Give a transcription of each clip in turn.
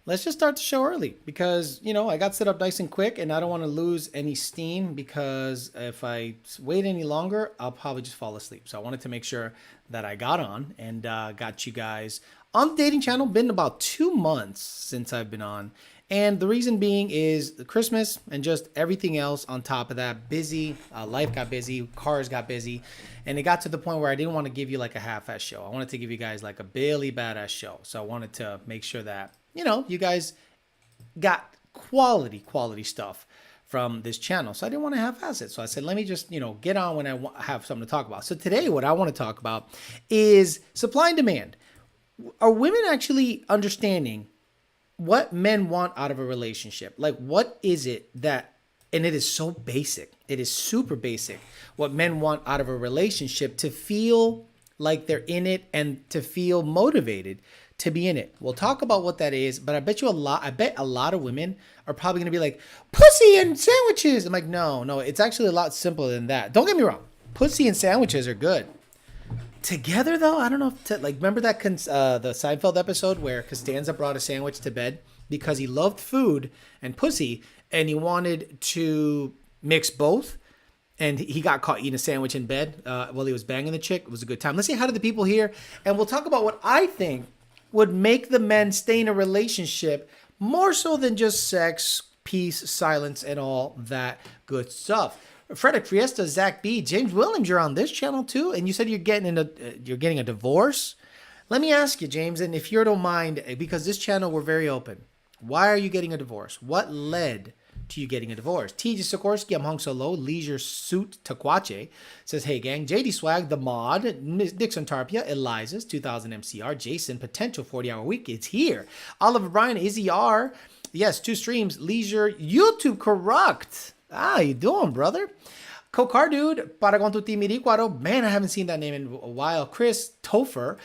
let's just start the show early because, I got set up nice and quick and I don't want to lose any steam because if I wait any longer, I'll probably just fall asleep. So I wanted to make sure that I got on and got you guys on the dating channel. Been about 2 months since I've been on. And the reason being is the Christmas and just everything else on top of that. Busy, life got busy, cars got busy. And it got to the point where I didn't want to give you like a half-ass show. I wanted to give you guys like a Billy badass show. So I wanted to make sure that you guys got quality stuff from this channel. So I didn't want to half-ass it. So I said, let me just, get on when I have something to talk about. So today, what I want to talk about is supply and demand. Are women actually understanding what men want out of a relationship? Like, what is it that, and it is so basic, it is super basic, what men want out of a relationship to feel like they're in it and to feel motivated to be in it. We'll talk about what that is, but I bet a lot of women are probably going to be like, pussy and sandwiches. I'm like, no, it's actually a lot simpler than that. Don't get me wrong. Pussy and sandwiches are good. Together though, I don't know if remember that the Seinfeld episode where Costanza brought a sandwich to bed because he loved food and pussy and he wanted to mix both, and he got caught eating a sandwich in bed while he was banging the chick. It was a good time. Let's say hi to the people here, and we'll talk about what I think would make the men stay in a relationship more so than just sex, peace, silence, and all that good stuff. Frederick Fiesta, Zach B, James Williams, you're on this channel too, and you said you're getting a divorce. Let me ask you, James, and if you don't mind, because this channel we're very open. Why are you getting a divorce? What led to you getting a divorce? TJ Sikorsky, I'm Hung Solo, Leisure Suit Takwache says, hey gang, JD Swag, The Mod, Dixon Tarpia, Eliza's 2000 MCR, Jason, Potential 40-hour week, it's here. Oliver Bryan, Izzy R, yes, 2 streams, Leisure, YouTube Corrupt. How you doing, brother? Kokar Dude, Paragon tu Timiriquaro, man, I haven't seen that name in a while. Chris Topher,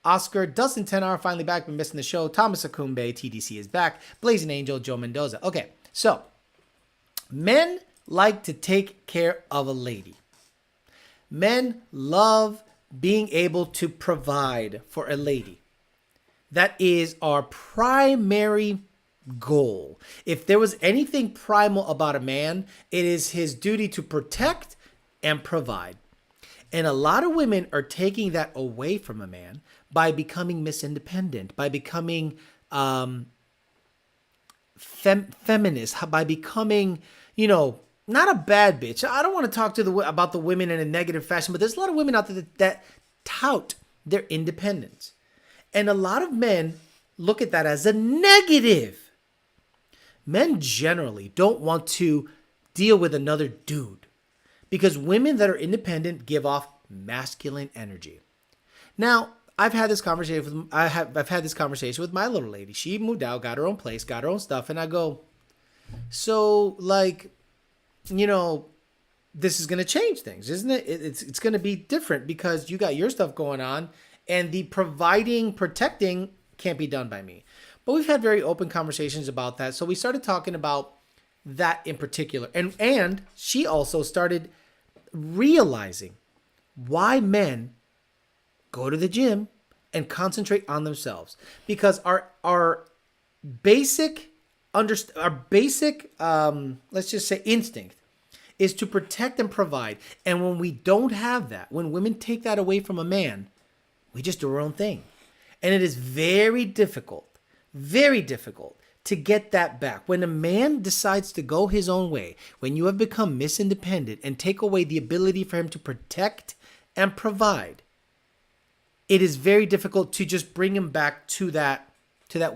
Oscar, Dustin Tenar, finally back, been missing the show. Thomas Akumbe, TDC is back. Blazing Angel, Joe Mendoza. Okay, so men like to take care of a lady. Men love being able to provide for a lady. That is our primary goal. If there was anything primal about a man, it is his duty to protect and provide. And a lot of women are taking that away from a man by becoming misindependent, by becoming feminist, by becoming, not a bad bitch. I don't want to talk about the women in a negative fashion, but there's a lot of women out there that tout their independence. And a lot of men look at that as a negative. Men generally don't want to deal with another dude because women that are independent give off masculine energy. Now, I've had this conversation with my little lady. She moved out, got her own place, got her own stuff, and I go, so this is going to change things, isn't it? It's going to be different because you got your stuff going on, and the providing, protecting can't be done by me. But we've had very open conversations about that. So we started talking about that in particular. And she also started realizing why men go to the gym and concentrate on themselves. Because our basic, let's just say instinct is to protect and provide. And when we don't have that, when women take that away from a man, we just do our own thing. And it is very difficult to get that back. When a man decides to go his own way, when you have become misindependent and take away the ability for him to protect and provide, it is very difficult to just bring him back to that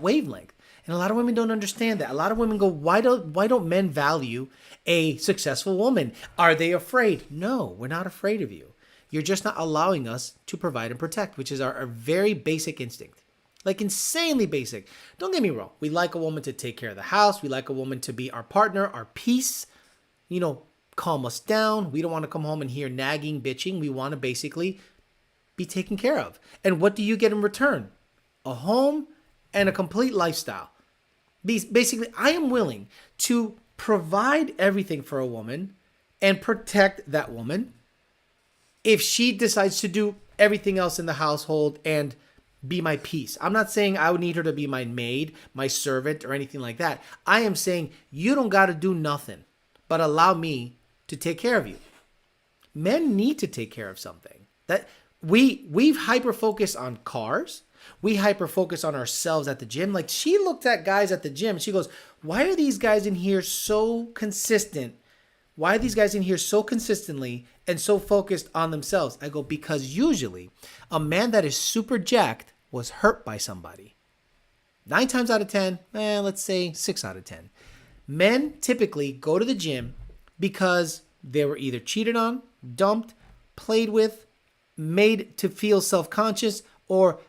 wavelength. And a lot of women don't understand that. A lot of women go, why don't men value a successful woman? Are they afraid? No, we're not afraid of you. You're just not allowing us to provide and protect, which is our very basic instinct. Like insanely basic. Don't get me wrong. We like a woman to take care of the house. We like a woman to be our partner, our peace, calm us down. We don't want to come home and hear nagging, bitching. We want to basically be taken care of. And what do you get in return? A home and a complete lifestyle. Basically, I am willing to provide everything for a woman and protect that woman if she decides to do everything else in the household and be my piece. I'm not saying I would need her to be my maid, my servant, or anything like that. I am saying you don't got to do nothing but allow me to take care of you. Men need to take care of something. That we've hyper focused on cars. We hyper focus on ourselves at the gym. Like, she looked at guys at the gym and she goes, why are these guys in here so consistent? Why are these guys in here so consistently and so focused on themselves? I go, because usually a man that is super jacked was hurt by somebody. 9 times out of 10, let's say 6 out of 10. Men typically go to the gym because they were either cheated on, dumped, played with, made to feel self-conscious, or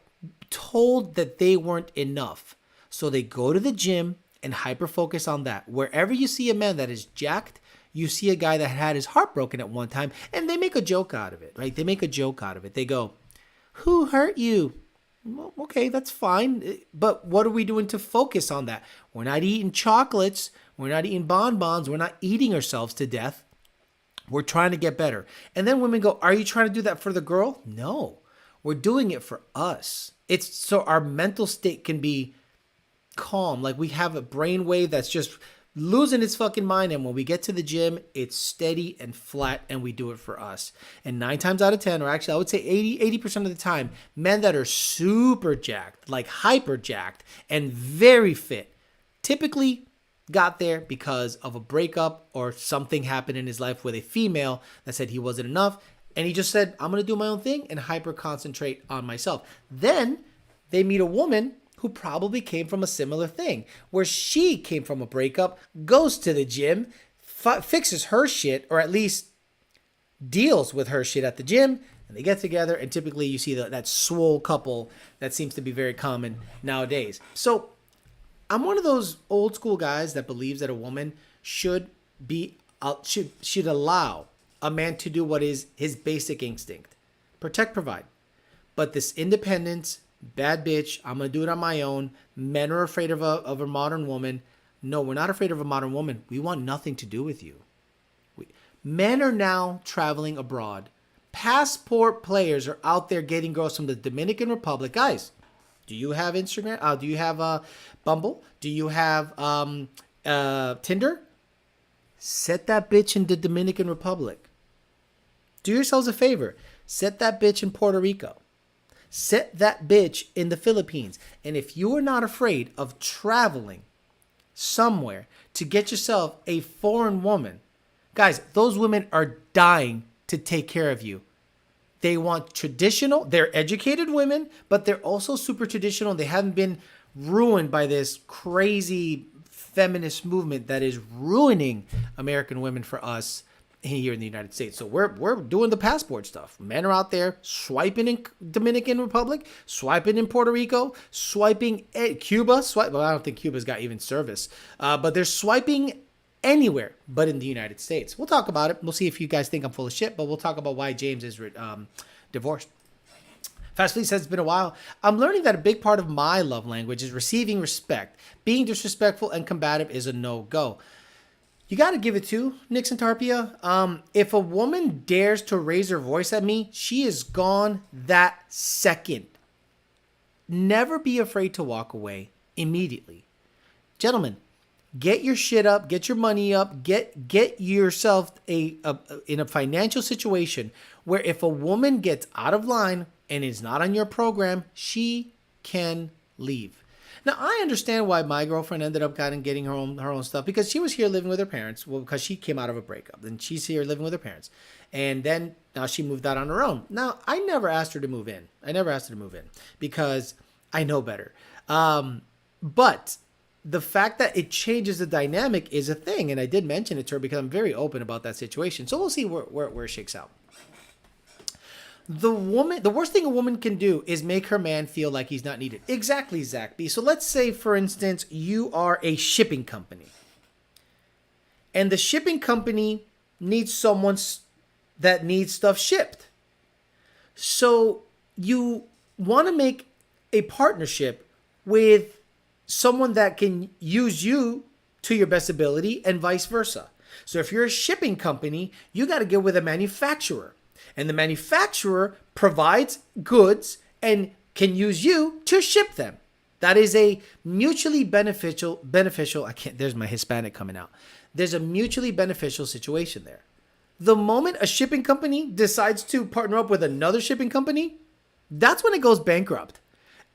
told that they weren't enough. So they go to the gym and hyper focus on that. Wherever you see a man that is jacked, you see a guy that had his heart broken at one time, and they make a joke out of it, right? They make a joke out of it. They go, who hurt you? Well, okay, that's fine. But what are we doing to focus on that? We're not eating chocolates. We're not eating bonbons. We're not eating ourselves to death. We're trying to get better. And then women go, are you trying to do that for the girl? No, we're doing it for us. It's so our mental state can be calm. Like, we have a brain wave that's just losing its fucking mind. And when we get to the gym, it's steady and flat, and we do it for us. And 9 times out of 10, or actually I would say 80% of the time, men that are super jacked, like hyper jacked and very fit, typically got there because of a breakup or something happened in his life with a female that said he wasn't enough. And he just said, I'm going to do my own thing and hyper concentrate on myself. Then they meet a woman who probably came from a similar thing, where she came from a breakup, goes to the gym, fixes her shit, or at least deals with her shit at the gym, and they get together. And typically you see that swole couple that seems to be very common nowadays. So I'm one of those old school guys that believes that a woman should allow a man to do what is his basic instinct: protect, provide. But this independence, bad bitch, I'm gonna do it on my own. Men are afraid of a modern woman. No, we're not afraid of a modern woman. We want nothing to do with you. Men are now traveling abroad. Passport players are out there getting girls from the Dominican Republic. Guys, do you have Instagram? Do you have Bumble? Do you have Tinder? Set that bitch in the Dominican Republic. Do yourselves a favor. Set that bitch in Puerto Rico. Set that bitch in the Philippines. And if you are not afraid of traveling somewhere to get yourself a foreign woman, guys, those women are dying to take care of you. They want traditional. They're educated women, but they're also super traditional. They haven't been ruined by this crazy feminist movement that is ruining American women for us here in the United States. So we're doing the passport stuff. Men are out there swiping in Dominican Republic, swiping in Puerto Rico, swiping at Cuba. Well, I don't think Cuba's got even service, but they're swiping anywhere but in the United States. We'll talk about it. We'll see if you guys think I'm full of shit, but we'll talk about why James is divorced. Fast Fleet says, it's been a while. I'm learning that a big part of my love language is receiving respect. Being disrespectful and combative is a no-go. You got to give it to Nixon Tarpia. If a woman dares to raise her voice at me, she is gone that second. Never be afraid to walk away immediately. Gentlemen, get your shit up, get your money up, get yourself in a financial situation where if a woman gets out of line and is not on your program, she can leave. Now, I understand why my girlfriend ended up kind of getting her own stuff, because she was here living with her parents. Well, because she came out of a breakup, and she's here living with her parents. And then now she moved out on her own. Now, I never asked her to move in. Because I know better. But the fact that it changes the dynamic is a thing. And I did mention it to her because I'm very open about that situation. So we'll see where it shakes out. The worst thing a woman can do is make her man feel like he's not needed. Exactly, Zach B. So let's say, for instance, you are a shipping company. And the shipping company needs someone that needs stuff shipped. So you want to make a partnership with someone that can use you to your best ability and vice versa. So if you're a shipping company, you got to get with a manufacturer. And the manufacturer provides goods and can use you to ship them. That is a mutually beneficial, there's my Hispanic coming out. There's a mutually beneficial situation there. The moment a shipping company decides to partner up with another shipping company, that's when it goes bankrupt.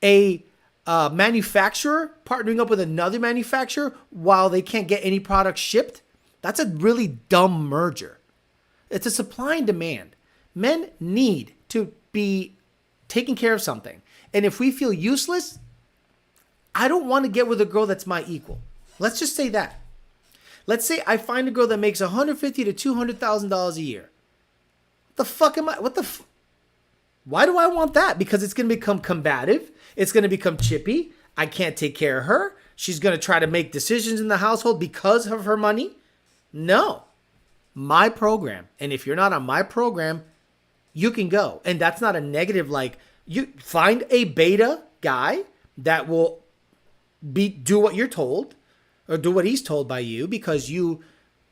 A manufacturer partnering up with another manufacturer while they can't get any product shipped, that's a really dumb merger. It's a supply and demand. Men need to be taking care of something. And if we feel useless, I don't want to get with a girl that's my equal. Let's just say that. Let's say I find a girl that makes $150,000 to $200,000 a year. What the fuck am I? Why do I want that? Because it's going to become combative. It's going to become chippy. I can't take care of her. She's going to try to make decisions in the household because of her money. No. My program. And if you're not on my program, you can go. And that's not a negative. Like, you find a beta guy that will do what you're told or do what he's told by you because you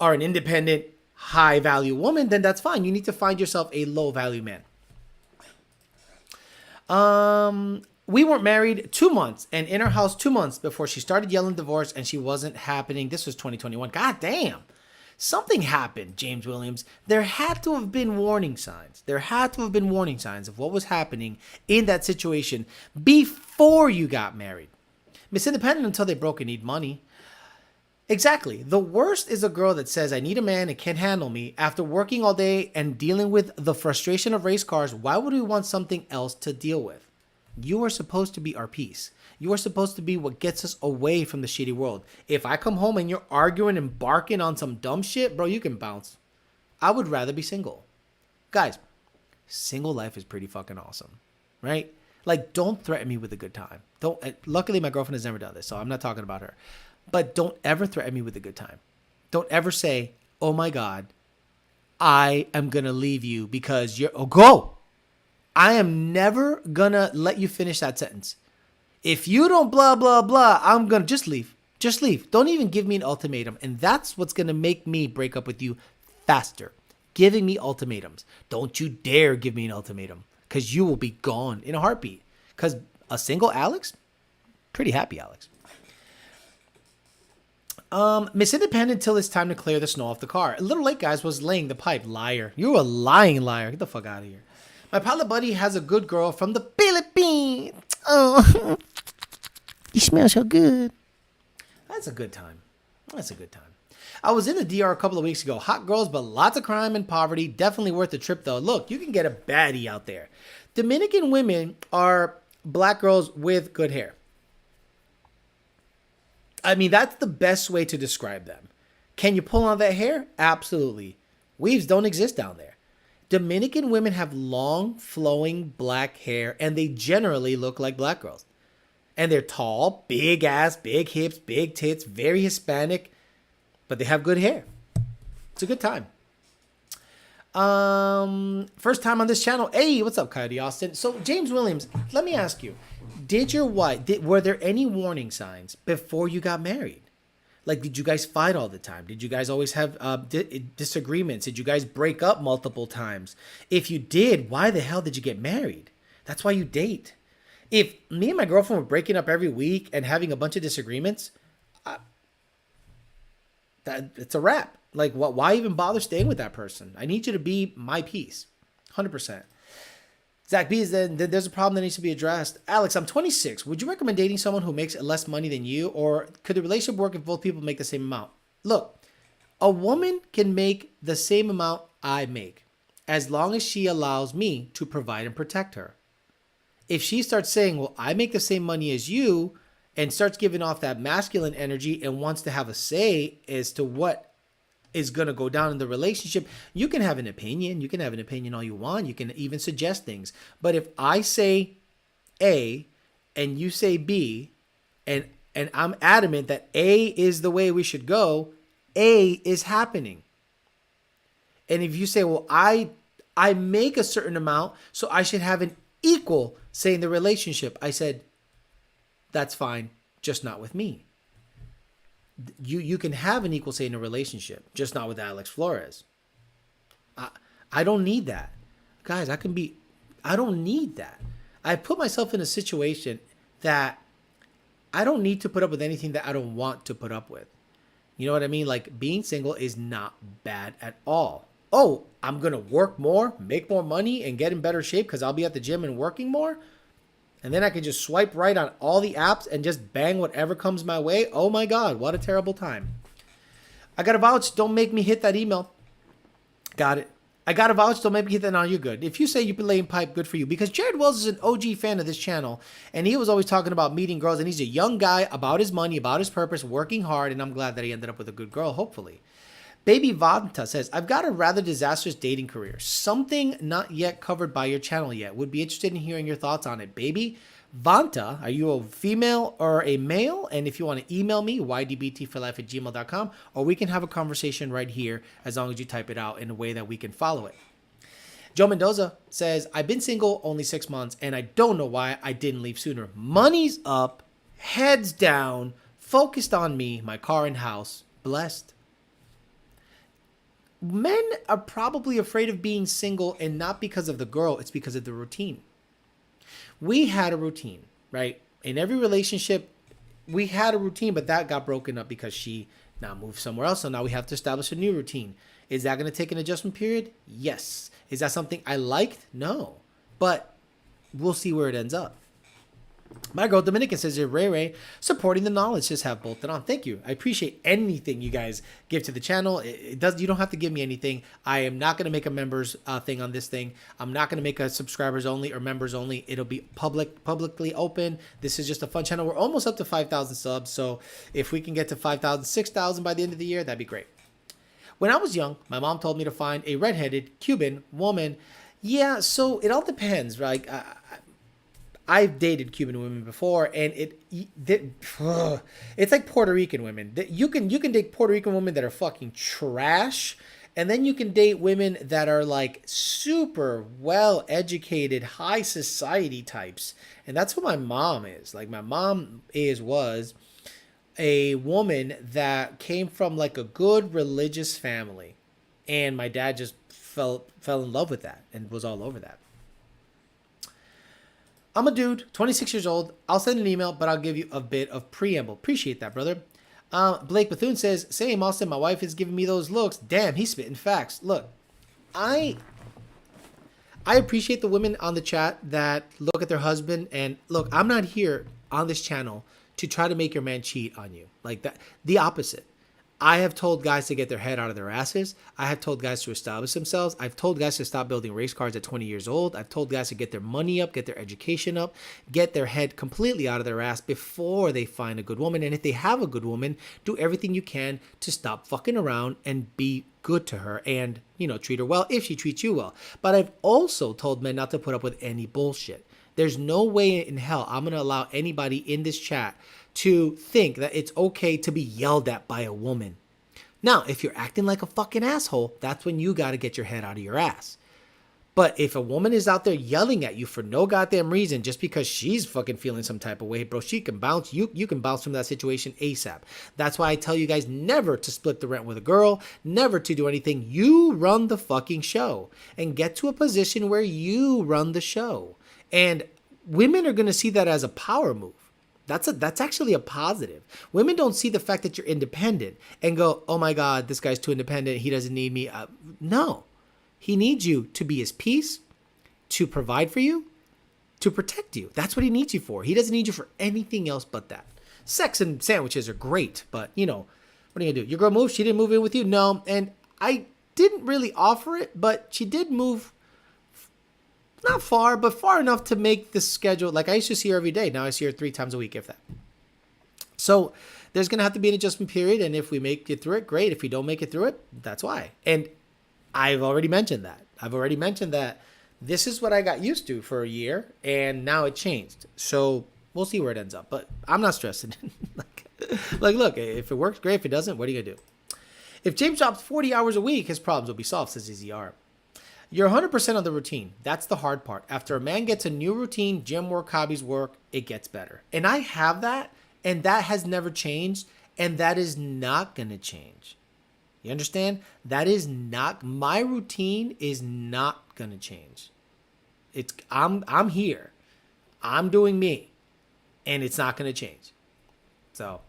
are an independent, high value woman, then that's fine. You need to find yourself a low value man. We weren't married 2 months and in our house 2 months before she started yelling divorce and she wasn't happening. This was 2021. God damn. Something happened, James Williams. There had to have been warning signs. There had to have been warning signs of what was happening in that situation before you got married. Miss Independent until they broke and need money. Exactly. The worst is a girl that says, I need a man and can't handle me. After working all day and dealing with the frustration of race cars, why would we want something else to deal with? You are supposed to be our peace. You are supposed to be what gets us away from the shitty world. If I come home and you're arguing and barking on some dumb shit, bro, you can bounce. I would rather be single. Guys, single life is pretty fucking awesome, right? Like, don't threaten me with a good time. Luckily, my girlfriend has never done this, so I'm not talking about her. But don't ever threaten me with a good time. Don't ever say, oh my God, I am going to leave you because you're, go. I am never going to let you finish that sentence. If you don't blah, blah, blah, I'm going to just leave. Just leave. Don't even give me an ultimatum. And that's what's going to make me break up with you faster. Giving me ultimatums. Don't you dare give me an ultimatum because you will be gone in a heartbeat. Because a single Alex, pretty happy Alex. Miss Independent till it's time to clear the snow off the car. A little late, guys, was laying the pipe. Liar. You're a lying liar. Get the fuck out of here. My pilot buddy has a good girl from the Philippines. Oh, you smell so good. That's a good time. That's a good time. I was in the DR a couple of weeks ago. Hot girls, but lots of crime and poverty. Definitely worth the trip, though. Look, you can get a baddie out there. Dominican women are black girls with good hair. I mean, that's the best way to describe them. Can you pull on that hair? Absolutely. Weaves don't exist down there. Dominican women have long, flowing black hair, and they generally look like black girls. And they're tall, big ass, big hips, big tits, very Hispanic, but they have good hair. It's a good time. First time on this channel. Hey, what's up, Coyote Austin? So, James Williams, let me ask you. Were there any warning signs before you got married? Like, did you guys fight all the time? Did you guys always have disagreements? Did you guys break up multiple times? If you did, why the hell did you get married? That's why you date. If me and my girlfriend were breaking up every week and having a bunch of disagreements, it's a wrap. Like, why even bother staying with that person? I need you to be my peace. 100%. Zach B, there's a problem that needs to be addressed. Alex, I'm 26. Would you recommend dating someone who makes less money than you? Or could the relationship work if both people make the same amount? Look, a woman can make the same amount I make as long as she allows me to provide and protect her. If she starts saying, well, I make the same money as you, and starts giving off that masculine energy and wants to have a say as to what is going to go down in the relationship, you can have an opinion. You can have an opinion all you want. You can even suggest things. But if I say A and you say B, and I'm adamant that A is the way we should go, A is happening. And if you say, well, I make a certain amount, so I should have an equal say in the relationship, I said, that's fine, just not with me. You can have an equal say in a relationship, just not with Alex Flores. I don't need that. Guys, I don't need that. I put myself in a situation that I don't need to put up with anything that I don't want to put up with. You know what I mean? Like being single is not bad at all. Oh, I'm going to work more, make more money, and get in better shape because I'll be at the gym and working more. And then I can just swipe right on all the apps and just bang whatever comes my way. Oh my God, what a terrible time. I got to vouch. Don't make me hit that email. Got it. I got to vouch. Don't make me hit that. Now you're good. If you say you've been laying pipe, good for you. Because Jared Wells is an OG fan of this channel. And he was always talking about meeting girls. And he's a young guy about his money, about his purpose, working hard. And I'm glad that he ended up with a good girl, hopefully. Baby Vanta says, I've got a rather disastrous dating career. Something not yet covered by your channel yet. Would be interested in hearing your thoughts on it. Baby Vanta, are you a female or a male? And if you want to email me, ydbtforlife@gmail.com, or we can have a conversation right here as long as you type it out in a way that we can follow it. Joe Mendoza says, I've been single only 6 months and I don't know why I didn't leave sooner. Money's up, heads down, focused on me, my car and house, blessed. Men are probably afraid of being single, and not because of the girl, it's because of the routine. We had a routine, right? In every relationship, we had a routine, but that got broken up because she now moved somewhere else. So now we have to establish a new routine. Is that going to take an adjustment period? Yes. Is that something I liked? No. But we'll see where it ends up. My girl Dominican says, Ray Ray, supporting the knowledge, just have bolted on. Thank you. I appreciate anything you guys give to the channel. It does. You don't have to give me anything. I am not going to make a members thing on this thing. I'm not going to make a subscribers only or members only. It'll be publicly open. This is just a fun channel. We're almost up to 5,000 subs. So if we can get to 5,000, 6,000 by the end of the year, that'd be great. When I was young, my mom told me to find a redheaded Cuban woman. Yeah, so it all depends, right? I've dated Cuban women before, and it's like Puerto Rican women. You can date Puerto Rican women that are fucking trash, and then you can date women that are like super well educated, high society types, and that's what my mom is. Like my mom was a woman that came from like a good religious family, and my dad just fell in love with that and was all over that. I'm a dude, 26 years old. I'll send an email, but I'll give you a bit of preamble. Appreciate that, brother. Blake Bethune says, same, Austin, my wife is giving me those looks. Damn, he's spitting facts. Look, I appreciate the women on the chat that look at their husband. And look, I'm not here on this channel to try to make your man cheat on you. Like that, the opposite. I have told guys to get their head out of their asses. I have told guys to establish themselves. I've told guys to stop building race cars at 20 years old. I've told guys to get their money up, get their education up, get their head completely out of their ass before they find a good woman. And if they have a good woman, do everything you can to stop fucking around and be good to her and, treat her well if she treats you well. But I've also told men not to put up with any bullshit. There's no way in hell I'm going to allow anybody in this chat to think that it's okay to be yelled at by a woman. Now, if you're acting like a fucking asshole, that's when you got to get your head out of your ass. But if a woman is out there yelling at you for no goddamn reason, just because she's fucking feeling some type of way, bro, she can bounce. You can bounce from that situation ASAP. That's why I tell you guys never to split the rent with a girl, never to do anything. You run the fucking show and get to a position where you run the show. And women are going to see that as a power move. That's actually a positive. Women don't see the fact that you're independent and go, oh my God, this guy's too independent. He doesn't need me. No, he needs you to be his peace, to provide for you, to protect you. That's what he needs you for. He doesn't need you for anything else but that. Sex and sandwiches are great, but what are you gonna do? Your girl moved, she didn't move in with you? No, and I didn't really offer it, but she did move not far, but far enough to make the schedule. Like I used to see her every day. Now I see her 3 times a week, if that. So there's going to have to be an adjustment period. And if we make it through it, great. If we don't make it through it, that's why. And I've already mentioned that. This is what I got used to for a year. And now it changed. So we'll see where it ends up. But I'm not stressing. like, look, if it works, great. If it doesn't, what are you going to do? If James drops 40 hours a week, his problems will be solved, says EZR. You're 100% on the routine. That's the hard part. After a man gets a new routine, gym work, hobbies work, it gets better. And I have that, and that has never changed, and that is not going to change. You understand? My routine is not going to change. I'm here. I'm doing me, and it's not going to change. So,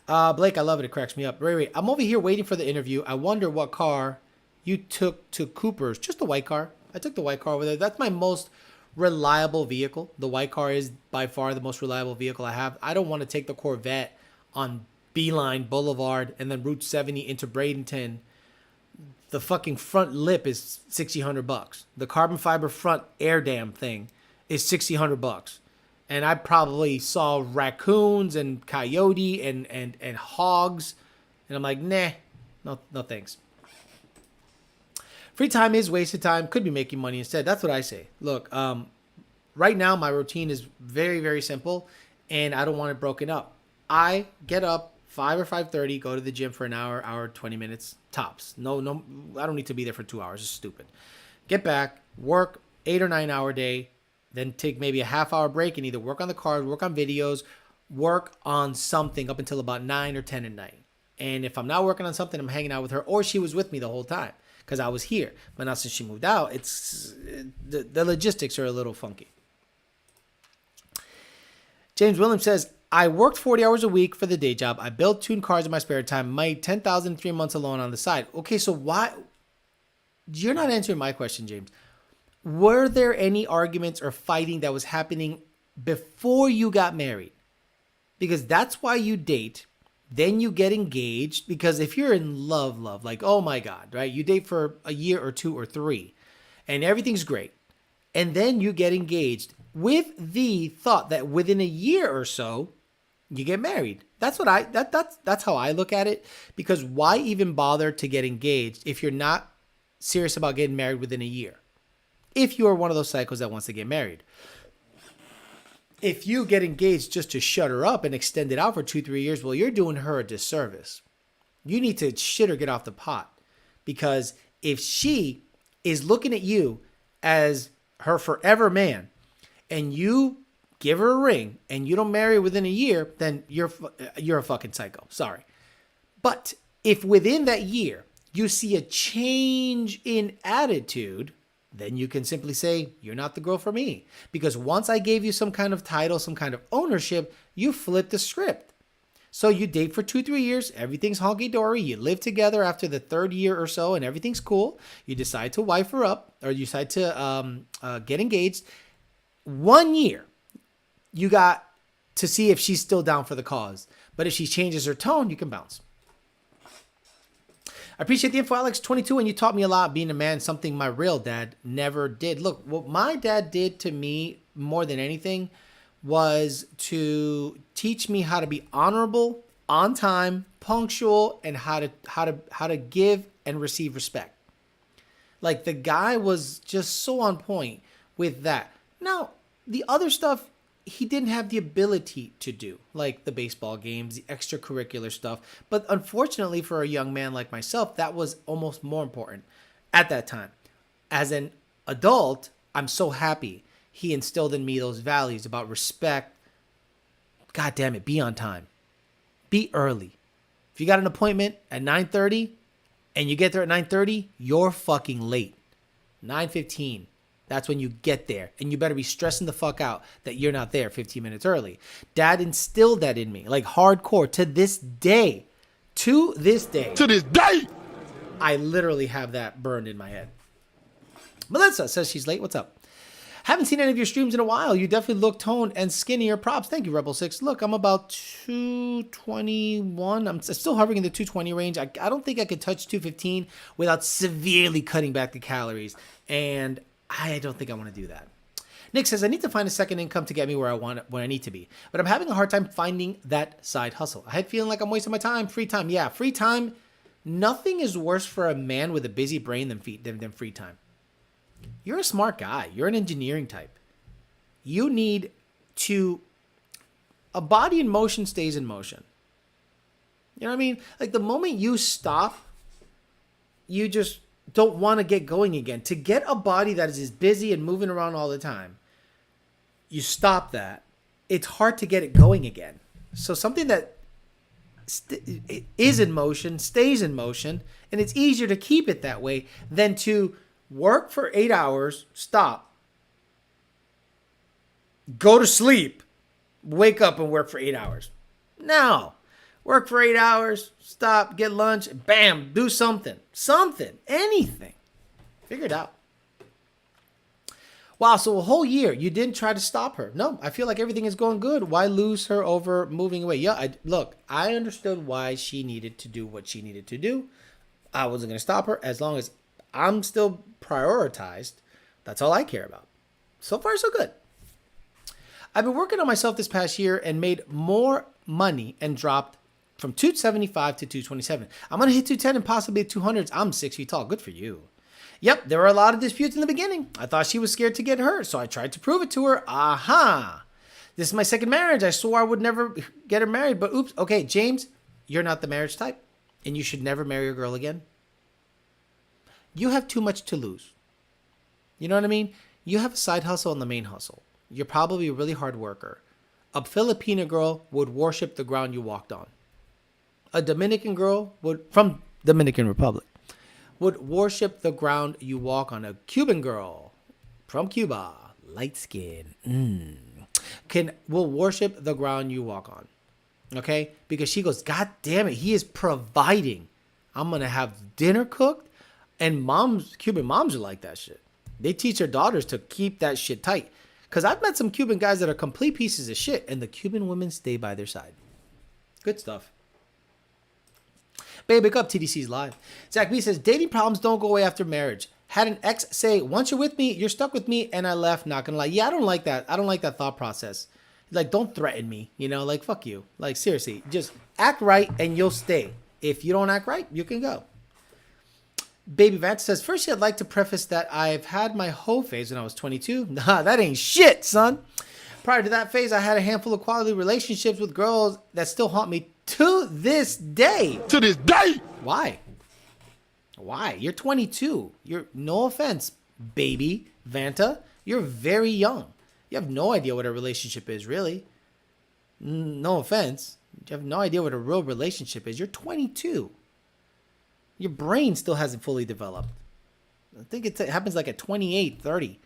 Blake, I love it. It cracks me up. Ray, I'm over here waiting for the interview. I wonder what car you took to Cooper's. Just the white car. I took the white car over there. That's my most reliable vehicle. The white car is by far the most reliable vehicle I have. I don't want to take the Corvette on Beeline Boulevard and then Route 70 into Bradenton. The fucking front lip is $6,000. The carbon fiber front air dam thing is $6,000. And I probably saw raccoons and coyote and hogs. And I'm like, nah, no thanks. Free time is wasted time. Could be making money instead. That's what I say. Look, right now my routine is very, very simple. And I don't want it broken up. I get up 5 or 5:30, go to the gym for an hour, 20 minutes, tops. No, I don't need to be there for 2 hours. It's stupid. Get back, work 8 or 9 hour day, then take maybe a half hour break and either work on the card, work on videos, work on something up until about 9 or 10 at night. And if I'm not working on something, I'm hanging out with her, or she was with me the whole time because I was here. But now since she moved out, the logistics are a little funky. James Williams says, I worked 40 hours a week for the day job. I built tuned cars in my spare time. Made $10,000 in 3 months alone on the side. Okay, so why? You're not answering my question, James. Were there any arguments or fighting that was happening before you got married? Because that's why you date. Then you get engaged. Because if you're in love, like, oh my God, right? You date for a year or 2 or 3 and everything's great. And then you get engaged with the thought that within a year or so, you get married. That's how I look at it. Because why even bother to get engaged if you're not serious about getting married within a year? If you are one of those cycles that wants to get married. If you get engaged just to shut her up and extend it out for 2-3 years, well, you're doing her a disservice. You need to shit or get off the pot. Because if she is looking at you as her forever man, and you give her a ring and you don't marry her within a year, then you're a fucking psycho. Sorry. But if within that year you see a change in attitude, then you can simply say, you're not the girl for me. Because once I gave you some kind of title, some kind of ownership, you flipped the script. So you date for 2-3 years, everything's honky-dory, you live together after the 3rd year or so and everything's cool. You decide to wife her up, or you decide to get engaged. 1 year, you got to see if she's still down for the cause. But if she changes her tone, you can bounce. I appreciate the info, Alex. 22, and you taught me a lot being a man, something my real dad never did. Look, what my dad did to me more than anything was to teach me how to be honorable, on time, punctual, and how to give and receive respect. Like, the guy was just so on point with that. Now, the other stuff he didn't have the ability to do, like the baseball games, the extracurricular stuff. But unfortunately for a young man like myself, that was almost more important at that time. As an adult, I'm so happy he instilled in me those values about respect. God damn it, be on time. Be early. If you got an appointment at 9:30 and you get there at 9:30, you're fucking late. 9:15. That's when you get there. And you better be stressing the fuck out that you're not there 15 minutes early. Dad instilled that in me, like hardcore, to this day. To this day. I literally have that burned in my head. Melissa says she's late. What's up? Haven't seen any of your streams in a while. You definitely look toned and skinnier. Props. Thank you, Rebel 6. Look, I'm about 221. I'm still hovering in the 220 range. I don't think I could touch 215 without severely cutting back the calories. And I don't think I want to do that. Nick says, I need to find a second income to get me where I need to be. But I'm having a hard time finding that side hustle. I had feeling like I'm wasting my time. Free time. Yeah, free time. Nothing is worse for a man with a busy brain than free time. You're a smart guy. You're an engineering type. You need to... A body in motion stays in motion. You know what I mean? Like, the moment you stop, you just don't want to get going again. To get a body that is as busy and moving around all the time, you stop that. It's hard to get it going again. So something that is in motion stays in motion, and it's easier to keep it that way than to work for 8 hours, stop, go to sleep, wake up and work for 8 hours. No. Work for 8 hours, stop, get lunch, bam, do something. Something. Anything. Figure it out. Wow, so a whole year you didn't try to stop her. No, I feel like everything is going good. Why lose her over moving away? Yeah, look, I understood why she needed to do what she needed to do. I wasn't going to stop her as long as I'm still prioritized. That's all I care about. So far, so good. I've been working on myself this past year and made more money and dropped from 275 to 227. I'm going to hit 210 and possibly 200s. I'm 6 feet tall. Good for you. Yep, there were a lot of disputes in the beginning. I thought she was scared to get hurt, so I tried to prove it to her. Aha! This is my second marriage. I swore I would never get her married, but oops. Okay, James, you're not the marriage type, and you should never marry a girl again. You have too much to lose. You know what I mean? You have a side hustle and the main hustle. You're probably a really hard worker. A Filipina girl would worship the ground you walked on. A Dominican girl from Dominican Republic would worship the ground you walk on. A Cuban girl from Cuba, light skin, will worship the ground you walk on. Okay? Because she goes, God damn it, he is providing. I'm going to have dinner cooked. And Cuban moms are like that shit. They teach their daughters to keep that shit tight. Because I've met some Cuban guys that are complete pieces of shit, and the Cuban women stay by their side. Good stuff. Babe, pick up TDC's live. Zach B says, dating problems don't go away after marriage. Had an ex say, once you're with me, you're stuck with me, and I left, not gonna lie. Yeah, I don't like that. I don't like that thought process. Like, don't threaten me, like, fuck you. Like, seriously, just act right, and you'll stay. If you don't act right, you can go. Baby Vance says, first, I'd like to preface that I've had my hoe phase when I was 22. Nah, that ain't shit, son. Prior to that phase, I had a handful of quality relationships with girls that still haunt me to this day. To this day? Why? You're 22. No offense, baby Vanta. You're very young. You have no idea what a relationship is, really. No offense. You have no idea what a real relationship is. You're 22. Your brain still hasn't fully developed. I think it happens like at 28, 30.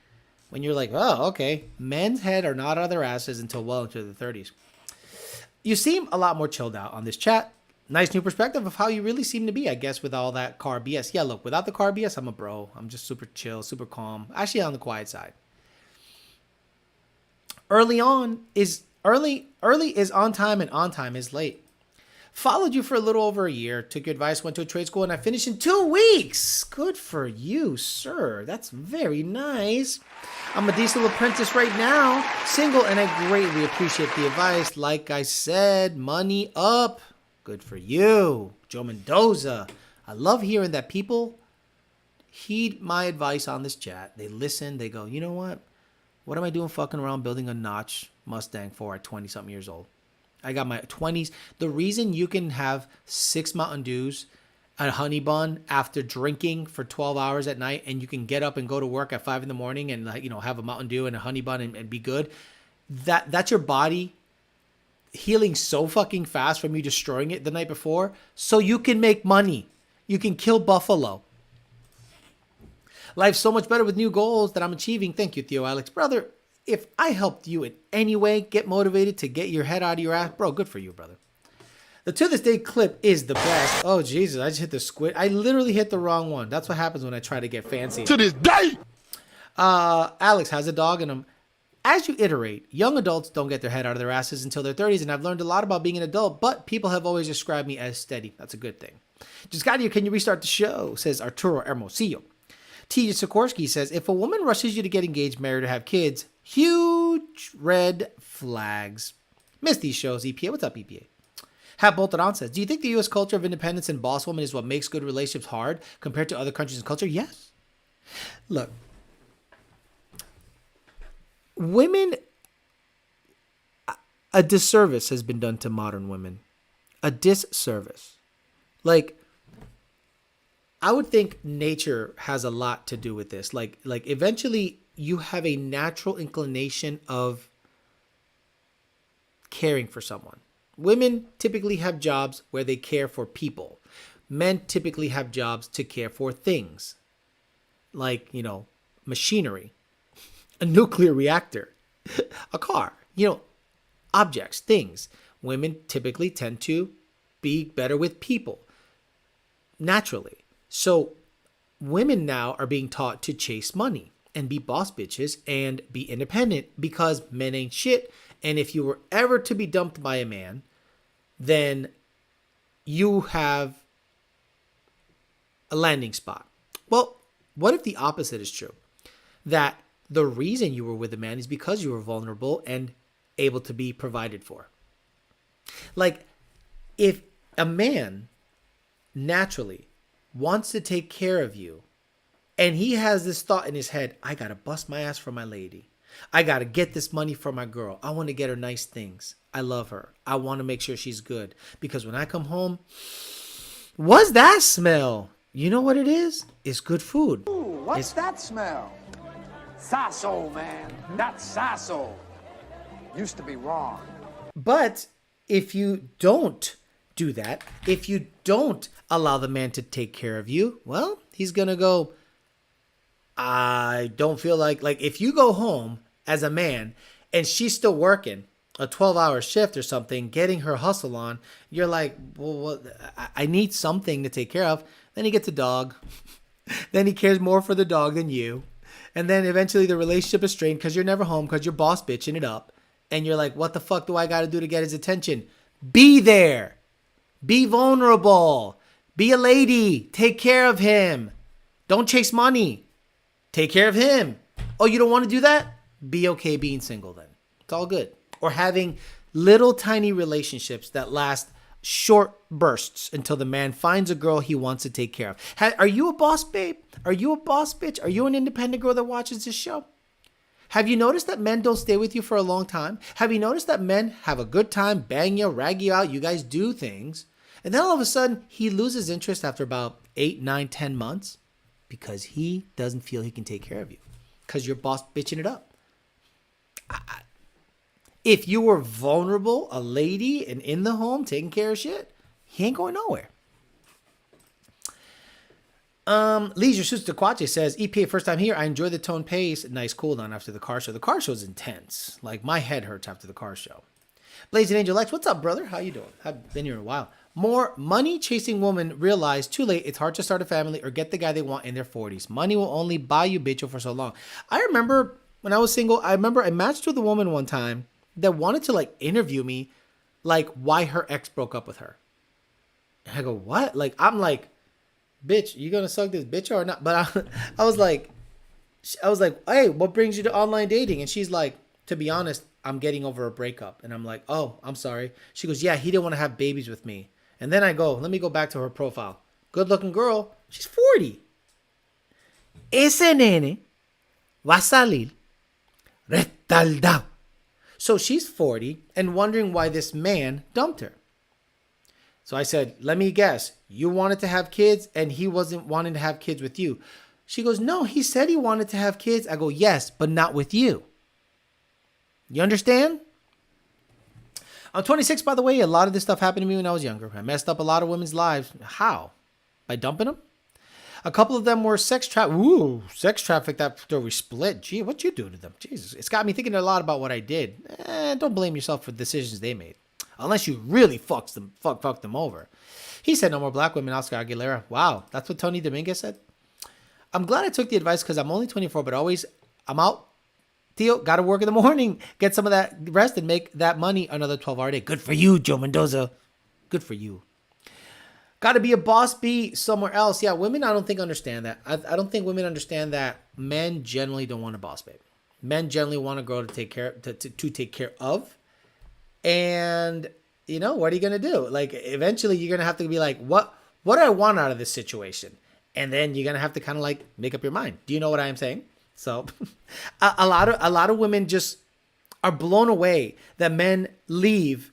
When you're like, oh, okay. Men's head are not out of their asses until well into the 30s. You seem a lot more chilled out on this chat. Nice new perspective of how you really seem to be, I guess, with all that car BS. Yeah, look, without the car BS, I'm a bro. I'm just super chill, super calm. Actually, on the quiet side. Early is on time and on time is late. Followed you for a little over a year, took your advice, went to a trade school, and I finished in 2 weeks. Good for you, sir. That's very nice. I'm a diesel apprentice right now, single, and I greatly appreciate the advice. Like I said, money up. Good for you. Joe Mendoza. I love hearing that people heed my advice on this chat. They listen. They go, you know what? What am I doing fucking around building a notch Mustang for at 20-something years old? I got my 20s. The reason you can have 6 Mountain Dews, a honey bun after drinking for 12 hours at night, and you can get up and go to work at 5 in the morning and have a Mountain Dew and a honey bun and be good. That's your body healing so fucking fast from you destroying it the night before, so you can make money. You can kill Buffalo. Life's so much better with new goals that I'm achieving. Thank you, Theo Alex. Brother, if I helped you in any way get motivated to get your head out of your ass, bro, good for you, brother. The To This Day clip is the best. Oh, Jesus, I just hit the squid. I literally hit the wrong one. That's what happens when I try to get fancy. To this day! Alex has a dog in him. As you iterate, young adults don't get their head out of their asses until their 30s, and I've learned a lot about being an adult, but people have always described me as steady. That's a good thing. Just got you. Can you restart the show? Says Arturo Hermosillo. T.J. Sikorsky says, if a woman rushes you to get engaged, married, or have kids, huge red flags. Miss these shows, EPA. What's up, EPA? Hat Bolted On says, do you think the U.S. culture of independence and boss woman is what makes good relationships hard compared to other countries and culture? Yes. Look, women, a disservice has been done to modern women. A disservice. Like, I would think nature has a lot to do with this. Like eventually you have a natural inclination of caring for someone. Women typically have jobs where they care for people. Men typically have jobs to care for things. Like, machinery, a nuclear reactor. A car, objects, things. Women typically tend to be better with people naturally. So women now are being taught to chase money and be boss bitches and be independent because men ain't shit. And if you were ever to be dumped by a man, then you have a landing spot. Well, what if the opposite is true? That the reason you were with a man is because you were vulnerable and able to be provided for. Like, if a man naturally wants to take care of you and he has this thought in his head, I gotta bust my ass for my lady. I gotta get this money for my girl. I want to get her nice things. I love her. I want to make sure she's good. Because when I come home, what's that smell? You know what it is? It's good food. Ooh, what's that smell? Sasso, man. That's sasso. Used to be wrong. But if you don't do that, if you don't allow the man to take care of you, well, he's going to go, I don't feel like if you go home as a man and she's still working a 12-hour shift or something, getting her hustle on, you're like, well, I need something to take care of. Then he gets a dog. Then he cares more for the dog than you. And then eventually the relationship is strained because you're never home because you're boss bitching it up. And you're like, what the fuck do I got to do to get his attention? Be there. Be vulnerable. Be a lady. Take care of him. Don't chase money. Take care of him. Oh, you don't want to do that? Be okay being single then. It's all good. Or having little tiny relationships that last short bursts until the man finds a girl he wants to take care of. Are you a boss babe? Are you a boss bitch? Are you an independent girl that watches this show? Have you noticed that men don't stay with you for a long time? Have you noticed that men have a good time, bang you, rag you out, you guys do things, and then all of a sudden he loses interest after about 8, 9, 10 months because he doesn't feel he can take care of you because you're boss bitching it up. If you were vulnerable, a lady, and in the home taking care of shit, he ain't going nowhere. Leisure Suits Dequache says, EPA first time here. I enjoy the tone pace. Nice cool down after the car show. The car show is intense. Like, my head hurts after the car show. Blazing Angel X, what's up, brother? How you doing? I've been here in a while. More money chasing women realize too late it's hard to start a family or get the guy they want in their 40s. Money will only buy you bitch for so long. I remember when I was single, I matched with a woman one time that wanted to interview me why her ex broke up with her. And I go, what? I'm like, bitch, you gonna suck this bitch or not? But I was like, hey, what brings you to online dating? And she's like, to be honest, I'm getting over a breakup. And I'm like, oh, I'm sorry. She goes, yeah, he didn't want to have babies with me. And then I go, let me go back to her profile. Good looking girl. She's 40. Ese nene va a salir retardado. So she's 40 and wondering why this man dumped her. So I said, let me guess. You wanted to have kids and he wasn't wanting to have kids with you. She goes, no, he said he wanted to have kids. I go, yes, but not with you. You understand? I'm 26, by the way. A lot of this stuff happened to me when I was younger. I messed up a lot of women's lives. How? By dumping them? A couple of them were sex trafficked after we split. Gee, what'd you do to them? Jesus, it's got me thinking a lot about what I did. Don't blame yourself for the decisions they made. Unless you really fucked them over. He said no more black women, Oscar Aguilera. Wow, that's what Tony Dominguez said. I'm glad I took the advice because I'm only 24, but I'm out. Theo, got to work in the morning. Get some of that rest and make that money another 12-hour day. Good for you, Joe Mendoza. Good for you. Got to be a boss bee somewhere else. Yeah, women I don't think understand that. I don't think women understand that men generally don't want a boss babe. Men generally want a girl to take care of. And, what are you going to do? Eventually you're going to have to be like, what do I want out of this situation? And then you're going to have to kind of make up your mind. Do you know what I am saying? So a lot of women just are blown away that men leave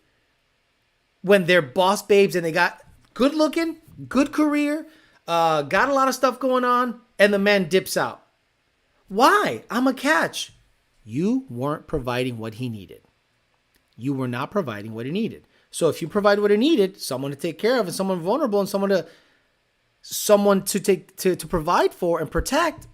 when they're boss babes and they got good looking, good career, got a lot of stuff going on, and the man dips out. Why? I'm a catch. You weren't providing what he needed. You were not providing what he needed. So if you provide what he needed, someone to take care of and someone vulnerable and someone to provide for and protect,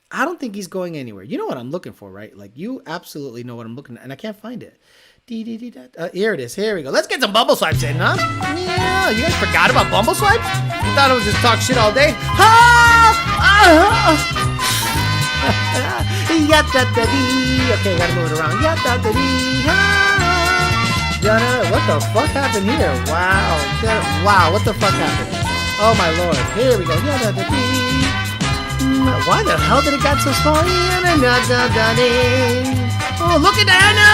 I don't think he's going anywhere. You know what I'm looking for, right? Like, you absolutely know what I'm looking at, and I can't find it. Here it is. Here we go. Let's get some Bumble Swipes in, huh? Yeah, you guys forgot about Bumble Swipes? You thought I was just talk shit all day? Okay, gotta move it around. What the fuck happened here? Wow. Wow, what the fuck happened? Oh my lord. Here we go. Why the hell did it get so small? Oh, look at Anna!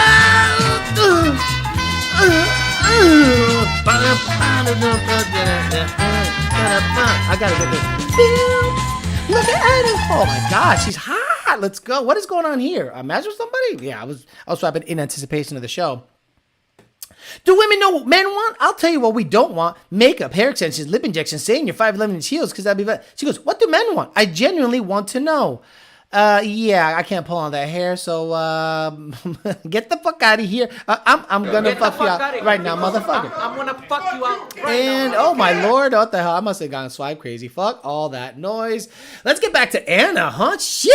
I gotta get this. Look at Anna! Oh my god, she's hot! Let's go. What is going on here? A match with somebody? Yeah, I was swapping in anticipation of the show. Do women know what men want? I'll tell you what we don't want. Makeup, hair extensions, lip injections, saying your 5'11" inch heels, because that'd be better. She goes, what do men want? I genuinely want to know. Yeah, I can't pull on that hair, so get the fuck out of here. I'm gonna fuck you out right now, motherfucker. I'm gonna fuck you out right and now. oh my lord, what the hell? I must have gone swipe crazy. Fuck all that noise. Let's get back to Anna, huh? She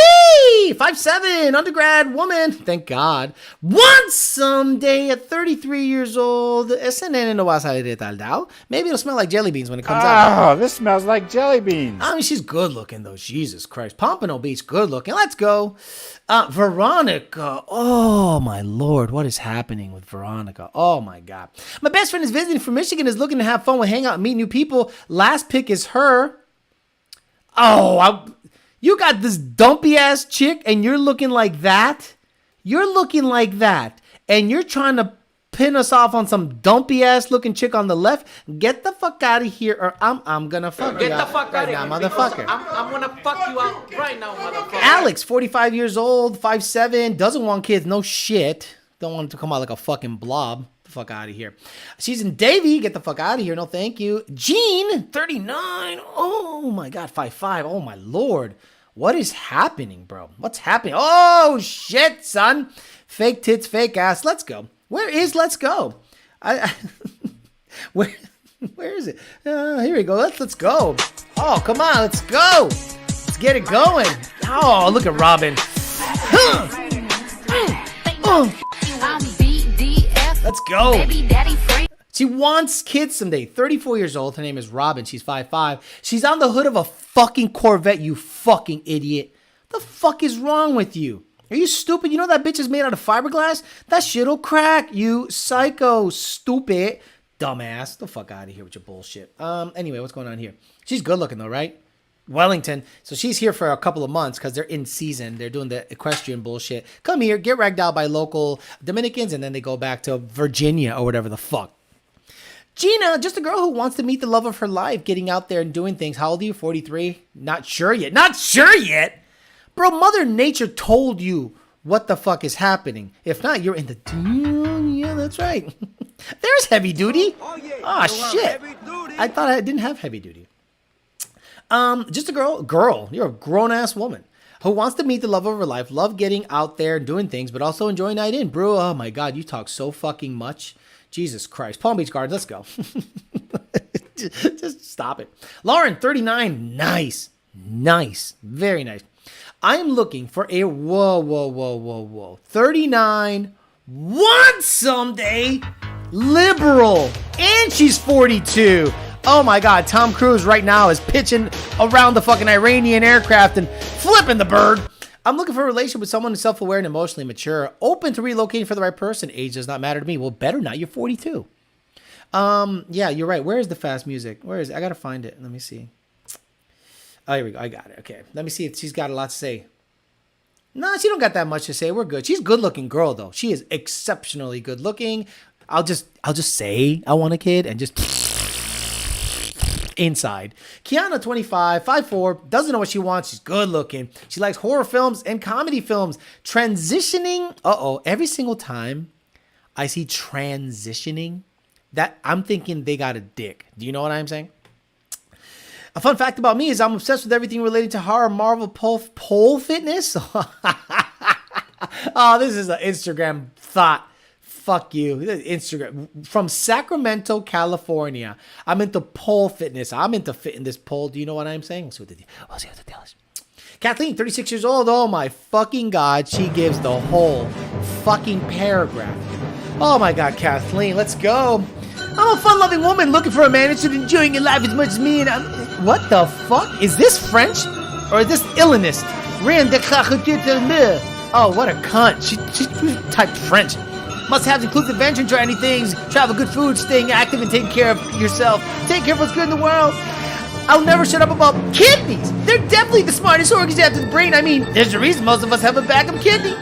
5'7", undergrad woman. Thank God. Once someday at 33 years old, ese nene no va a salir de taldao. Maybe it'll smell like jelly beans when it comes out. Oh, this smells like jelly beans. I mean, she's good looking though. Jesus Christ. Pompano Beach, good looking. Let's go. Veronica. Oh my lord. What is happening with Veronica? Oh my God. My best friend is visiting from Michigan, is looking to have fun with hang out and meet new people. Last pick is her. Oh, you got this dumpy ass chick and you're looking like that. You're looking like that. And you're trying to pin us off on some dumpy ass looking chick on the left. Get the fuck out of here, or I'm gonna fuck you Get the out fuck right out now, of here. motherfucker. I'm gonna fuck you out right now, motherfucker. Alex, 45 years old, 5'7", doesn't want kids, no shit. Don't want it to come out like a fucking blob. Get the fuck out of here. She's in Davie. Get the fuck out of here. No, thank you. Jean, 39. Oh my God, 5'5". Oh my lord. What is happening, bro? What's happening? Oh shit, son. Fake tits, fake ass. Let's go. Where is Let's Go? Where is it? Here we go. Let's go. Oh, come on. Let's go. Let's get it going. Oh, look at Robin. Let's go. She wants kids someday. 34 years old. Her name is Robin. She's 5'5". She's on the hood of a fucking Corvette, you fucking idiot. The fuck is wrong with you? Are you stupid? You know that bitch is made out of fiberglass? That shit'll crack, you psycho, stupid, dumbass. The fuck out of here with your bullshit. Anyway, what's going on here? She's good looking though, right? Wellington. So she's here for a couple of months because they're in season. They're doing the equestrian bullshit. Come here, get ragged out by local Dominicans, and then they go back to Virginia or whatever the fuck. Gina, just a girl who wants to meet the love of her life, getting out there and doing things. How old are you? 43? Not sure yet. Not sure yet? Bro, Mother Nature told you what the fuck is happening. If not, you're in the... Yeah, that's right. There's heavy duty. Oh, shit. I thought I didn't have heavy duty. Just a girl, you're a grown-ass woman who wants to meet the love of her life, love getting out there and doing things, but also enjoying night in. Bro, oh my God, you talk so fucking much. Jesus Christ. Palm Beach Gardens, let's go. Just stop it. Lauren, 39, nice. Very nice. I am looking for a, whoa, 39, want someday, liberal, and she's 42. Oh my God, Tom Cruise right now is pitching around the fucking Iranian aircraft and flipping the bird. I'm looking for a relationship with someone who's self-aware and emotionally mature, open to relocating for the right person. Age does not matter to me. Well, better not. You're 42. Yeah, you're right. Where is the fast music? Where is it? I gotta find it. Let me see. Oh, here we go. I got it. Okay. Let me see if she's got a lot to say. No, she don't got that much to say. We're good. She's a good-looking girl, though. She is exceptionally good-looking. I'll just say I want a kid and just inside. Kiana, 25, 5'4", doesn't know what she wants. She's good-looking. She likes horror films and comedy films. Transitioning. Every single time I see transitioning, that I'm thinking they got a dick. Do you know what I'm saying? A fun fact about me is I'm obsessed with everything related to horror, Marvel, pole fitness. Oh, this is an Instagram thought. Fuck you. Instagram. From Sacramento, California. I'm into pole fitness. I'm into fitting this pole. Do you know what I'm saying? We'll see what the deal is. Kathleen, 36 years old. Oh my fucking God. She gives the whole fucking paragraph. Oh my God, Kathleen, let's go. I'm a fun-loving woman looking for a man interested in enjoying your life as much as me, and I'm... What the fuck? Is this French? Or is this Illinist? Oh, what a cunt. She typed French. Must-haves includes adventure and try any things. Travel, good food, staying active, and taking care of yourself. Take care of what's good in the world. I'll never shut up about kidneys. They're definitely the smartest organs after the brain. I mean, there's a reason most of us have a backup kidney.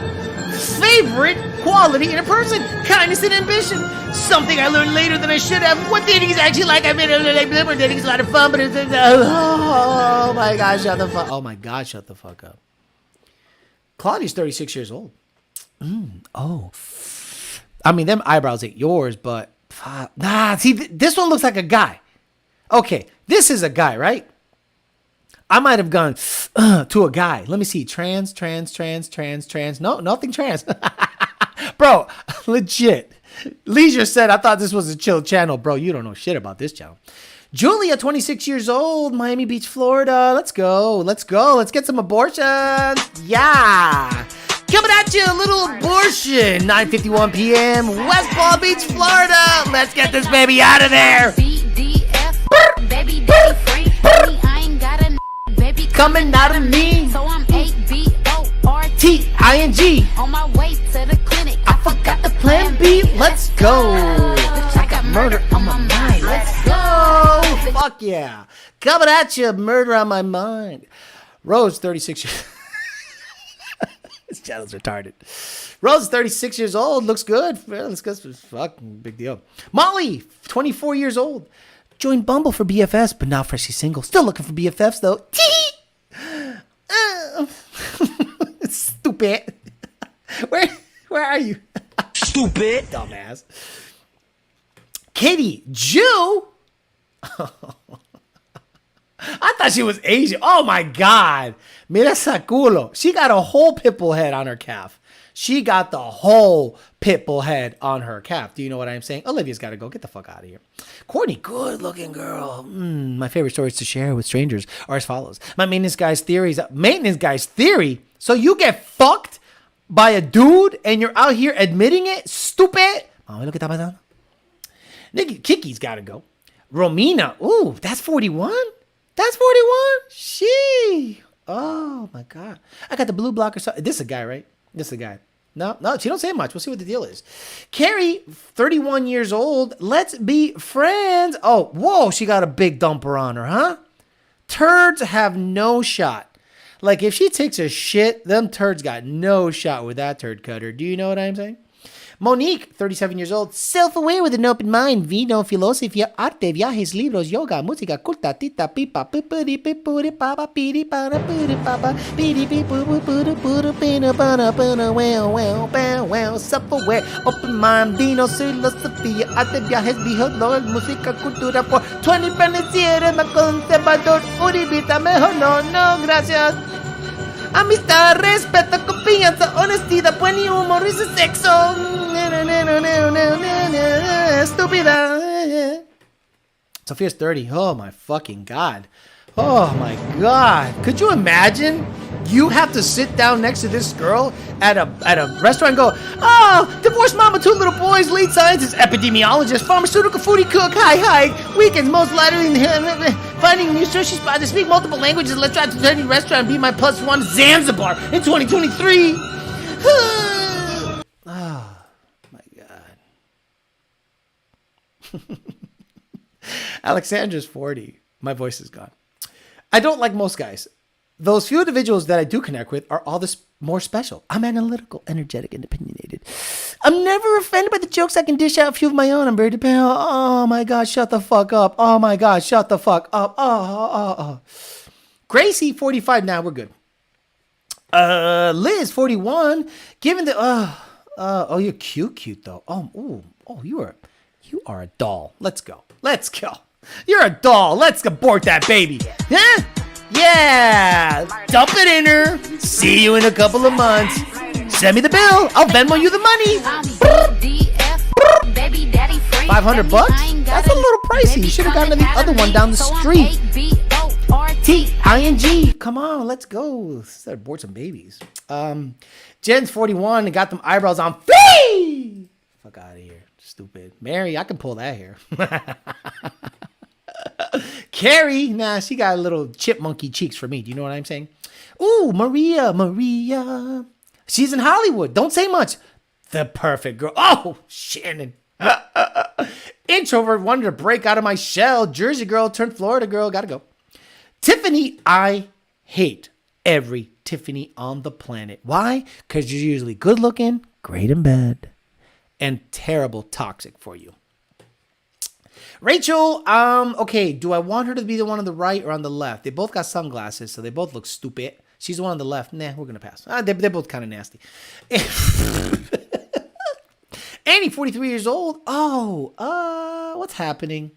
Favorite quality in a person: kindness and ambition. Something I learned later than I should have. What dating is actually like. I mean, dating is a lot of fun, but it's oh my gosh, shut the fuck. Oh my God, shut the fuck up. Claudia's 36 years old. Oh, I mean, them eyebrows ain't yours, but nah. See, this one looks like a guy. Okay, this is a guy, right? I might have gone to a guy. Let me see. Trans. No, nothing trans. Bro, legit. Leisure said, I thought this was a chill channel. Bro, you don't know shit about this channel. Julia, 26 years old, Miami Beach, Florida. Let's go. Let's get some abortions. Yeah. Coming at you, a little abortion. 9:51 p.m. West Palm Beach, Florida. Let's get this baby out of there. Baby daddy free. I ain't got a baby Coming out of me. So I'm ABORTING. On my way to the clinic. I forgot the plan B. Let's go. I got murder on my mind. Let's go. Fuck yeah. Coming at you, murder on my mind. Rose, 36 years. This channel's retarded. Rose, 36 years old. Looks good. Let's go. Fuck, big deal. Molly, 24 years old. Joined Bumble for BFS, but now freshly single. Still looking for BFFs, though. Stupid. Where are you? Stupid. Dumbass. Katie, Jew? I thought she was Asian. Oh, my God. Mira esa culo. She got a whole pitbull head on her calf. She got the whole pitbull head on her calf. Do you know what I'm saying? Olivia's got to go. Get the fuck out of here. Courtney, good looking girl. My favorite stories to share with strangers are as follows. My maintenance guy's theories. Maintenance guy's theory? So you get fucked by a dude and you're out here admitting it? Stupid. Mami, lo que está pasando? Nigga, Kiki's got to go. Romina. Ooh, that's 41? That's 41? She. Oh, my God. I got the blue blocker. This is a guy, right? This is a guy. No, she don't say much. We'll see what the deal is. Carrie, 31 years old. Let's be friends. Oh, whoa, she got a big dumper on her, huh? Turds have no shot. Like, if she takes a shit, them turds got no shot with that turd cutter. Do you know what I'm saying? Monique, 37 years old, self-aware with an open mind, vino, filosofía, arte, viajes, libros, yoga, música, culta, tita, pipa, pipuri, pipuri, papa, piri, para, piri, papa, piri, pipuri, puri, puri, pina, para, para, well, self-aware, open mind, vino, filosofía, arte, viajes, videos, música, cultura, por 20 penitieres, más conservador, uribita, mejor no, gracias. Amistad, respeto, confianza, honestidad, buen humor y sexo. Estúpida. Sophia's 30. Oh my fucking God. Oh my God. Could you imagine? You have to sit down next to this girl at a restaurant and go, oh, divorced mama, 2 little boys, lead scientist, epidemiologist, pharmaceutical foodie cook, hi, weekends, most likely finding a new sushi spot to speak multiple languages, let's try to any restaurant and be my +1 Zanzibar in 2023. Oh, my God. Alexandra's 40. My voice is gone. I don't like most guys. Those few individuals that I do connect with are all this more special. I'm analytical, energetic, and opinionated. I'm never offended by the jokes. I can dish out a few of my own. I'm very dependent. Oh my God, shut the fuck up. Oh my God, shut the fuck up. Oh. Gracie, 45. Now we're good. Liz, 41. Given the oh, you're cute though. Oh, you are a doll. Let's go. You're a doll. Let's abort that baby. Huh? Yeah, dump it in her. See you in a couple of months. Send me the bill. I'll Venmo you the money. $500? That's a little pricey. You should have gotten the other one down the street. R-T-I-N-G. Come on, let's go. Let's abort some babies. Jen's 41 and got them eyebrows on. Fee! Fuck out of here. Stupid. Mary, I can pull that hair. Carrie, nah, she got little chipmunky cheeks for me. Do you know what I'm saying? Ooh, Maria. She's in Hollywood. Don't say much. The perfect girl. Oh, Shannon. Introvert wanted to break out of my shell. Jersey girl turned Florida girl. Gotta go. Tiffany, I hate every Tiffany on the planet. Why? Because you're usually good looking, great in bed, and terrible toxic for you. Rachel, okay, do I want her to be the one on the right or on the left? They both got sunglasses, so they both look stupid. She's the one on the left. Nah, we're going to pass. They're both kind of nasty. Annie, 43 years old. Oh, what's happening?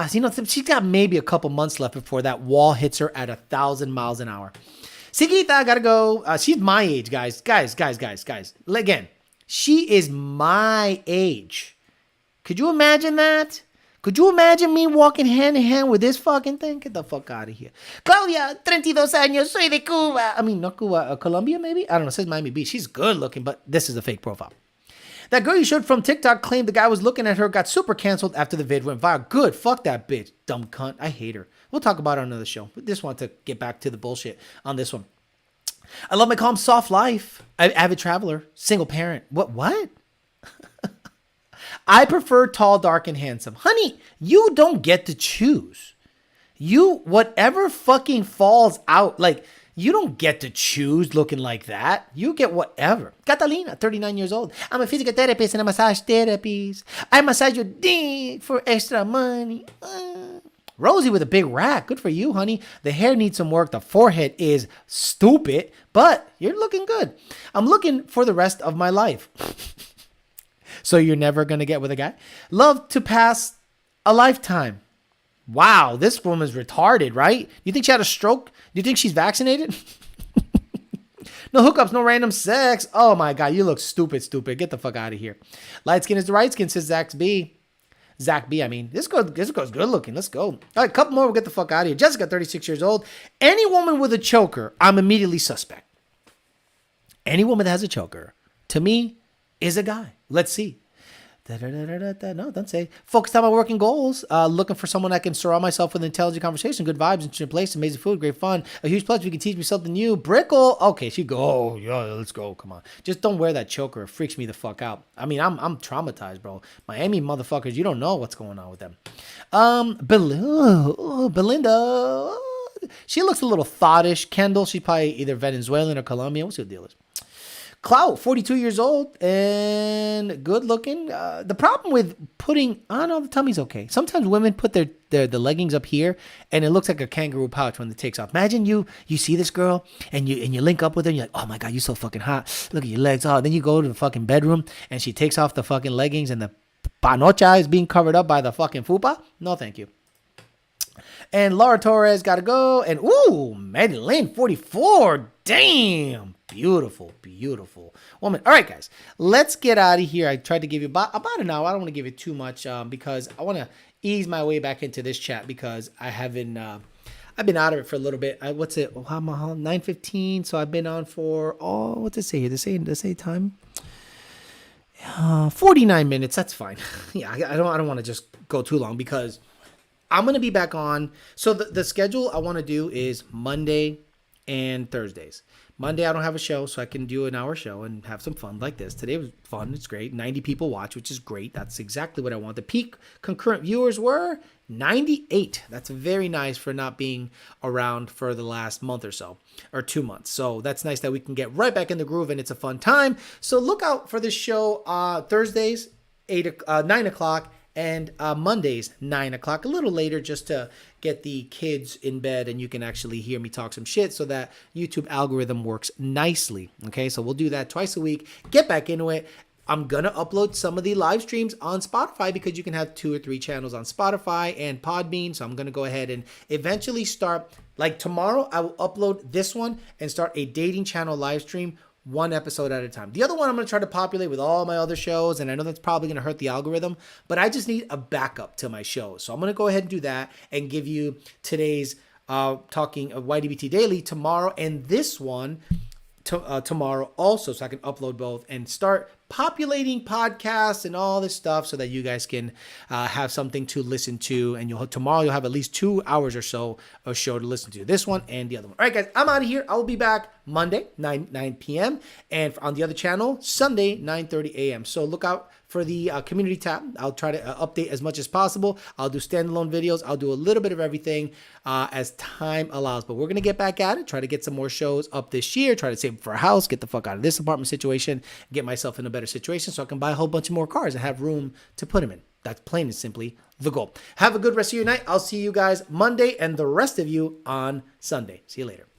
She's got maybe a couple months left before that wall hits her at 1,000 miles an hour. Sigita, gotta go. She's my age, guys. Guys. Again, she is my age. Could you imagine that? Could you imagine me walking hand in hand with this fucking thing? Get the fuck out of here. Claudia, 32 años, soy de Cuba. I mean, not Cuba, Colombia maybe? I don't know, it says Miami Beach. She's good looking, but this is a fake profile. That girl you showed from TikTok claimed the guy was looking at her, got super canceled after the vid went viral. Good, fuck that bitch. Dumb cunt. I hate her. We'll talk about it on another show. But just want to get back to the bullshit on this one. I love my calm, soft life. Avid traveler, single parent. What? I prefer tall, dark, and handsome. Honey, you don't get to choose. Whatever fucking falls out, like, you don't get to choose looking like that. You get whatever. Catalina, 39 years old. I'm a physical therapist and a massage therapist. I massage your dick for extra money. Rosie with a big rack. Good for you, honey. The hair needs some work. The forehead is stupid, but you're looking good. I'm looking for the rest of my life. So you're never going to get with a guy? Love to pass a lifetime. Wow, this woman's retarded, right? You think she had a stroke? Do you think she's vaccinated? No hookups, no random sex. Oh my God, you look stupid. Get the fuck out of here. Light skin is the right skin, says Zach B. I mean. This girl's good looking. Let's go. All right, a couple more, we'll get the fuck out of here. Jessica, 36 years old. Any woman with a choker, I'm immediately suspect. Any woman that has a choker, to me, is a guy. Let's see. No, don't say. Focused on my working goals. Looking for someone I can surround myself with intelligent conversation, good vibes, interesting place, amazing food, great fun. A huge pleasure. You can teach me something new. Brickle. Okay, she go. Oh, yeah, let's go. Come on. Just don't wear that choker. It freaks me the fuck out. I mean, I'm traumatized, bro. Miami motherfuckers, you don't know what's going on with them. Belinda. She looks a little thoughtish. Kendall, she's probably either Venezuelan or Colombian. We'll see what the deal is. Clout, 42 years old and good looking. The problem with putting, the tummy's okay. Sometimes women put the leggings up here and it looks like a kangaroo pouch when it takes off. Imagine you see this girl and you link up with her and you're like, oh my God, you're so fucking hot. Look at your legs. Oh, then you go to the fucking bedroom and she takes off the fucking leggings and the panocha is being covered up by the fucking fupa. No, thank you. And Laura Torres got to go. And ooh, Madeline, 44. Damn. Beautiful woman. All right, guys, let's get out of here. I tried to give you about an hour. I don't want to give it too much because I want to ease my way back into this chat because I haven't. I've been out of it for a little bit. What's it? 9:15. So I've been on for what's it say here? The say time. 49 minutes. That's fine. Yeah, I don't want to just go too long because I'm gonna be back on. So the schedule I want to do is Monday and Thursdays. Monday, I don't have a show, so I can do an hour show and have some fun like this. Today was fun. It's great. 90 people watch, which is great. That's exactly what I want. The peak concurrent viewers were 98. That's very nice for not being around for the last month or so, or 2 months. So that's nice that we can get right back in the groove, and it's a fun time. So look out for this show Thursdays, 9 o'clock, and Mondays, 9 o'clock, a little later, just to get the kids in bed and you can actually hear me talk some shit so that YouTube algorithm works nicely. Okay, so we'll do that twice a week. Get back into it. I'm going to upload some of the live streams on Spotify because you can have 2 or 3 channels on Spotify and Podbean. So I'm going to go ahead and eventually start, like tomorrow, I will upload this one and start a dating channel live stream, 1 episode at a time. The other one I'm going to try to populate with all my other shows, and I know that's probably going to hurt the algorithm, but I just need a backup to my shows. So I'm going to go ahead and do that and give you today's talking of YDBT Daily tomorrow, and this one tomorrow also, so I can upload both and start populating podcasts and all this stuff so that you guys can have something to listen to. And tomorrow you'll have at least 2 hours or so of show to listen to, this one and the other one. All right, guys, I'm out of here. I will be back Monday 9 p.m. and on the other channel Sunday 9:30 a.m. So look out for the community tab. I'll try to update as much as possible. I'll do standalone videos. I'll do a little bit of everything as time allows. But we're going to get back at it, try to get some more shows up this year, try to save for a house, get the fuck out of this apartment situation, get myself in a better situation so I can buy a whole bunch of more cars and have room to put them in. That's plain and simply the goal. Have a good rest of your night. I'll see you guys Monday and the rest of you on Sunday. See you later.